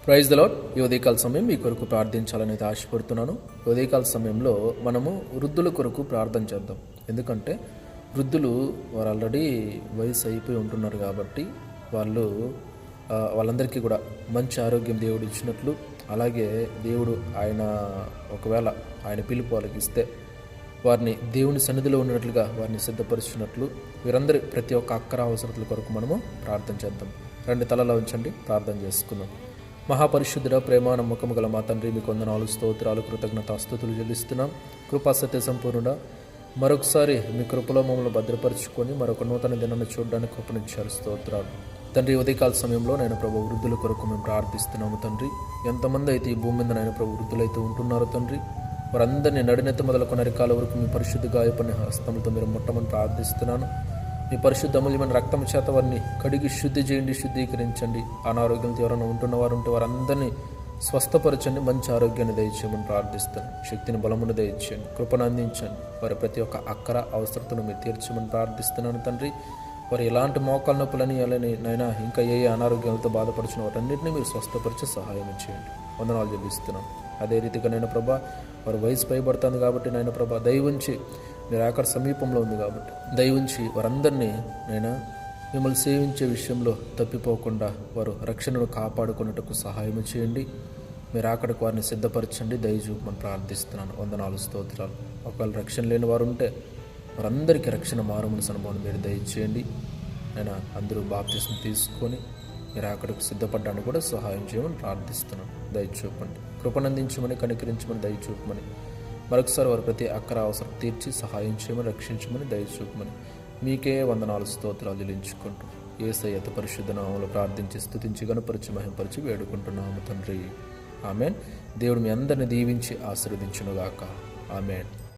Praise the lord. ఈ ఉదయకాల సమయం మీ కొరకు ప్రార్థించాలని ఆశపడుతున్నాను. ఉదయకాల సమయంలో మనము వృద్ధుల కొరకు ప్రార్థన చేద్దాం. ఎందుకంటే వృద్ధులు వారు ఆల్రెడీ వయసు అయిపోయి ఉంటున్నారు కాబట్టి వాళ్ళందరికీ కూడా మంచి ఆరోగ్యం దేవుడు ఇచ్చినట్లు, అలాగే దేవుడు ఒకవేళ ఆయన పిలుపు వాళ్ళకి ఇస్తే వారిని దేవుని సన్నిధిలో ఉన్నట్లుగా వారిని సిద్ధపరుచున్నట్లు వీరందరి ప్రతి ఒక్క అక్కర అవసరతల కొరకు మనము ప్రార్థన చేద్దాం. రెండు తలలో ఉంచండి, ప్రార్థన చేసుకుందాం. మహాపరిశుద్ధుడ, ప్రేమ నమ్మకము గల మా తండ్రి, మీకు వందనాలు, స్తోత్రాలు, కృతజ్ఞతాస్తుతులు చెల్లిస్తున్నాం. కృపా సత్య సంపూర్ణుడా, మరొకసారి మీ కృపలో మమ్మల్ని భద్రపరుచుకొని మరొక నూతన దినాన్ని చూడడానికి కృపనిచ్చారు. స్తోత్రాలు తండ్రి. ఉదయకాల సమయంలో నేను ప్రభు వృద్ధుల కొరకు మేము ప్రార్థిస్తున్నాము తండ్రి. ఎంతమంది అయితే ఈ భూమి మీద నేను ప్రభు వృద్ధులైతే ఉంటున్నారో తండ్రి, వారందరినీ నడినెత్తి మొదలుకొని అరికాల వరకు మీ పరిశుద్ధ గాయపడిన హస్తములతో మీరు ముట్టమని ప్రార్థిస్తున్నాను. మీ పరిశుద్ధ అమూల్యమైన రక్తం చేత వారిని కడిగి శుద్ధి చేయండి, శుద్ధీకరించండి. అనారోగ్యంతో ఎవరైనా ఉంటున్నవారు ఉంటే వారందరినీ స్వస్థపరచండి, మంచి ఆరోగ్యాన్ని దయచేయమని ప్రార్థిస్తాను. శక్తిని, బలమును దయచేయండి, కృపను అందించండి. వారి ప్రతి ఒక్క అక్కర అవసరతను మీరు తీర్చమని ప్రార్థిస్తున్నాను తండ్రి. వారు ఎలాంటి మోకాల నొప్పులని నైనా ఇంకా ఏ అనారోగ్యాలతో బాధపడుచున్న వాటన్నింటినీ మీరు స్వస్థపరిచి సహాయం చేయండి. వందనాలు చెల్లిస్తున్నాను. అదే రీతిగా నేను ప్రభా, వారు వయసు పైబడుతుంది కాబట్టి నేను ప్రభా దయవుంచి, మీరు అక్కడ సమీపంలో ఉంది కాబట్టి దయవుంచి వారందరినీ నైనా మిమ్మల్ని సేవించే విషయంలో తప్పిపోకుండా వారు రక్షణను కాపాడుకున్నట్టుకు సహాయం చేయండి. మీరు అక్కడికి వారిని సిద్ధపరచండి, దయచూపమని ప్రార్థిస్తున్నాను. వందనాలు, స్తోత్రాలు. ఒకవేళ రక్షణ లేని వారు ఉంటే వారందరికీ రక్షణ మారుమనసు అనుభవం మీరు దయచేయండి. నేను అందరూ బాప్తిస్మం తీసుకొని మీరు అక్కడికి సిద్ధపడ్డానికి కూడా సహాయం చేయమని ప్రార్థిస్తున్నాను. దయచూపండి, కృపనందించమని, కనికరించమని, దయచూపమని, మరొకసారి వారి ప్రతి అక్కర అవసరం తీర్చి సహాయం చేయమని, రక్షించమని, దయచూపమని మీకే వందనాలు, స్తోత్రాలు చెల్లించుకుంటూ యేసయ్య అతి పరిశుద్ధ నామములో ప్రార్థించి స్తుతించి గణపరిచి మహింపరిచి వేడుకుంటున్నాము తండ్రి. ఆమెన్. దేవుడు మీ అందరిని దీవించి ఆశీర్వదించునుగాక. ఆమెన్.